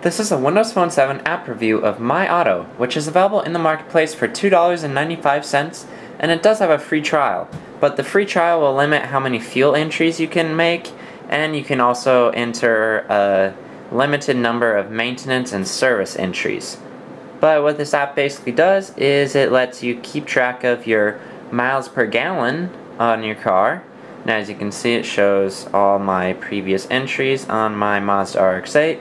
This is a Windows Phone 7 app review of MyAuto, which is available in the marketplace for $2.95, and it does have a free trial. But the free trial will limit how many fuel entries you can make, and you can also enter a limited number of maintenance and service entries. But what this app basically does is it lets you keep track of your miles per gallon on your car. And as you can see, it shows all my previous entries on my Mazda RX-8.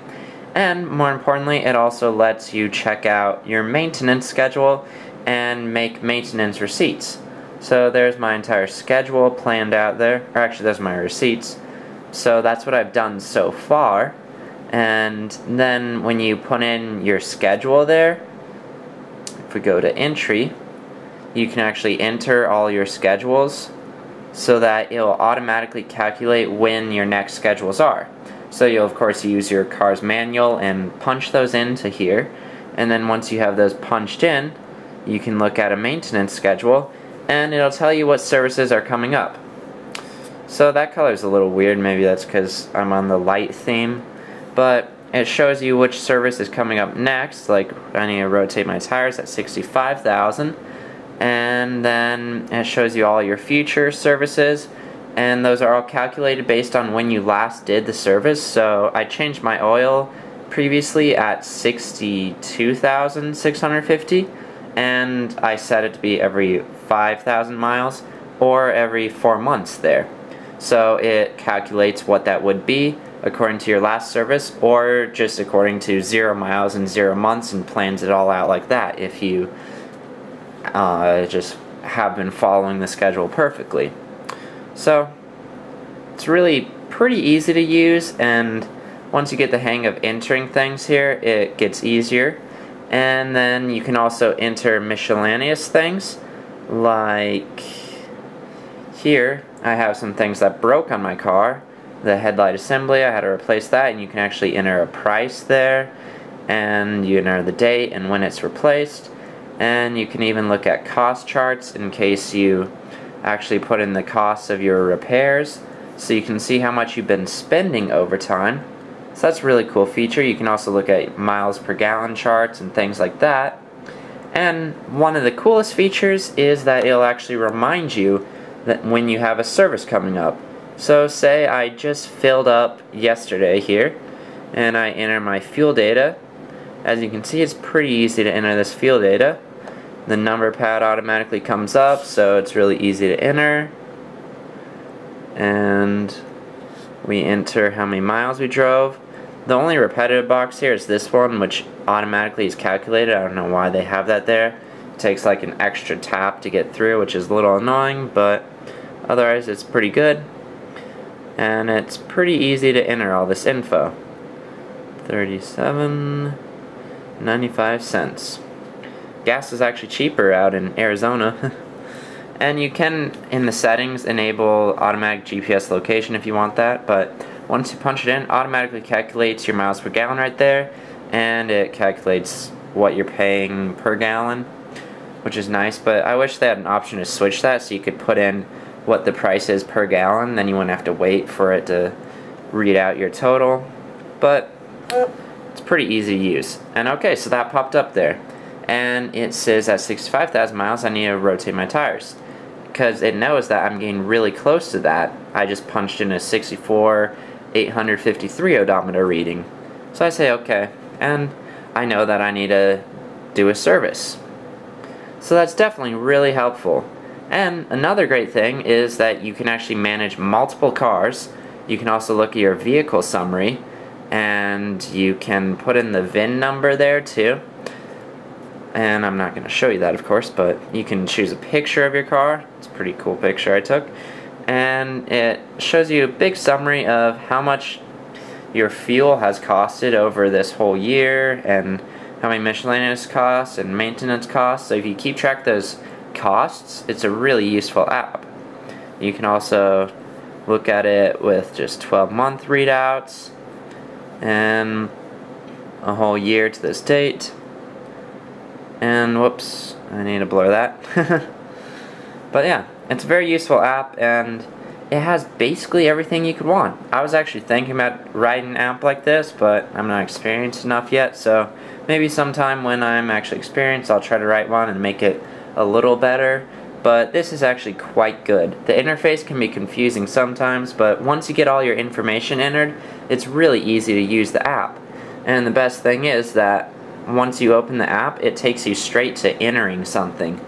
And more importantly, it also lets you check out your maintenance schedule and make maintenance receipts. So there's my entire schedule planned out there, or actually there's my receipts. So that's what I've done so far. And then when you put in your schedule there, if we go to entry, you can actually enter all your schedules so that it'll automatically calculate when your next schedules are. So you'll of course use your car's manual and punch those into here, and then once you have those punched in, you can look at a maintenance schedule and it'll tell you what services are coming up. So that color is a little weird, maybe that's because I'm on the light theme, but it shows you which service is coming up next. Like I need to rotate my tires at 65,000, and then it shows you all your future services, and those are all calculated based on when you last did the service. So I changed my oil previously at 62,650, and I set it to be every 5,000 miles or every 4 months there. So it calculates what that would be according to your last service, or just according to 0 miles and 0 months, and plans it all out like that if you just have been following the schedule perfectly. So it's really pretty easy to use, and once you get the hang of entering things here, it gets easier. And then you can also enter miscellaneous things, like here I have some things that broke on my car. The headlight assembly, I had to replace that, and you can actually enter a price there, and you enter the date and when it's replaced, and you can even look at cost charts in case you actually put in the costs of your repairs, so you can see how much you've been spending over time. So that's a really cool feature. You can also look at miles per gallon charts and things like that. And one of the coolest features is that it'll actually remind you that when you have a service coming up. So say I just filled up yesterday here, and I enter my fuel data. As you can see, it's pretty easy to enter this fuel data. The number pad automatically comes up, so it's really easy to enter. And we enter how many miles we drove. The only repetitive box here is this one, which automatically is calculated. I don't know why they have that there. It takes like an extra tap to get through, which is a little annoying, but otherwise it's pretty good. And it's pretty easy to enter all this info. 37.95 cents. Gas is actually cheaper out in Arizona. And you can, in the settings, enable automatic GPS location if you want that, but once you punch it in, it automatically calculates your miles per gallon right there, and it calculates what you're paying per gallon, which is nice. But I wish they had an option to switch that so you could put in what the price is per gallon, then you wouldn't have to wait for it to read out your total. But it's pretty easy to use. And okay, so that popped up there, and it says at 65,000 miles I need to rotate my tires, because it knows that I'm getting really close to that. I just punched in a 64,853 odometer reading. So I say okay, and I know that I need to do a service. So that's definitely really helpful. And another great thing is that you can actually manage multiple cars. You can also look at your vehicle summary, and you can put in the VIN number there too. And I'm not going to show you that, of course, but you can choose a picture of your car. It's a pretty cool picture I took. And it shows you a big summary of how much your fuel has costed over this whole year, and how many miscellaneous costs and maintenance costs. So if you keep track of those costs, it's a really useful app. You can also look at it with just 12-month readouts and a whole year to this date. And whoops, I need to blur that. But yeah, it's a very useful app, and it has basically everything you could want. I was actually thinking about writing an app like this, but I'm not experienced enough yet, so maybe sometime when I'm actually experienced I'll try to write one and make it a little better. But this is actually quite good. The interface can be confusing sometimes, but once you get all your information entered, it's really easy to use the app. And the best thing is that once you open the app, it takes you straight to entering something.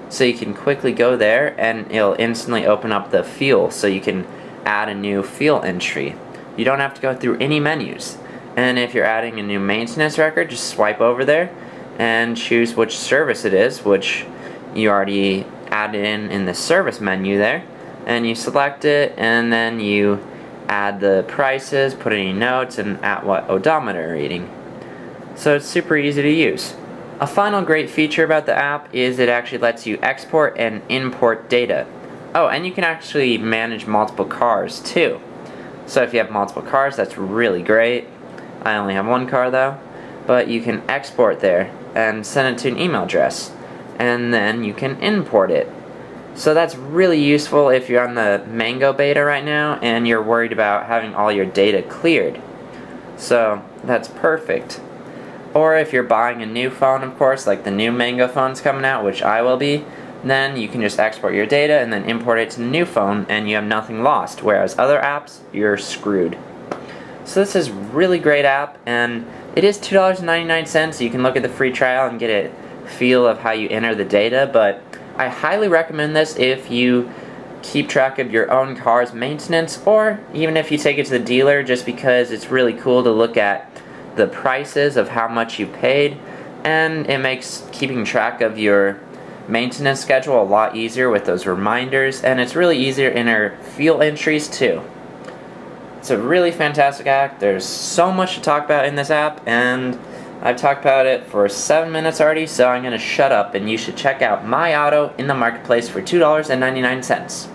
So you can quickly go there and it'll instantly open up the fuel, so you can add a new fuel entry. You don't have to go through any menus. And if you're adding a new maintenance record, just swipe over there and choose which service it is, which you already added in the service menu there, and you select it, and then you add the prices, put any notes, and at what odometer reading. So it's super easy to use. A final great feature about the app is it actually lets you export and import data. Oh, and you can actually manage multiple cars too. So if you have multiple cars, that's really great. I only have one car though. But you can export there and send it to an email address, and then you can import it. So that's really useful if you're on the Mango beta right now and you're worried about having all your data cleared. So that's perfect. Or if you're buying a new phone, of course, like the new Mango phone's coming out, which I will be, then you can just export your data and then import it to the new phone and you have nothing lost, whereas other apps, you're screwed. So this is a really great app, and it is $2.99, so you can look at the free trial and get a feel of how you enter the data, but I highly recommend this if you keep track of your own car's maintenance, or even if you take it to the dealer, just because it's really cool to look at the prices of how much you paid, and it makes keeping track of your maintenance schedule a lot easier with those reminders, and it's really easier to enter fuel entries too. It's a really fantastic app. There's so much to talk about in this app, and I've talked about it for 7 minutes already, so I'm going to shut up, and you should check out MyAuto in the marketplace for $2.99.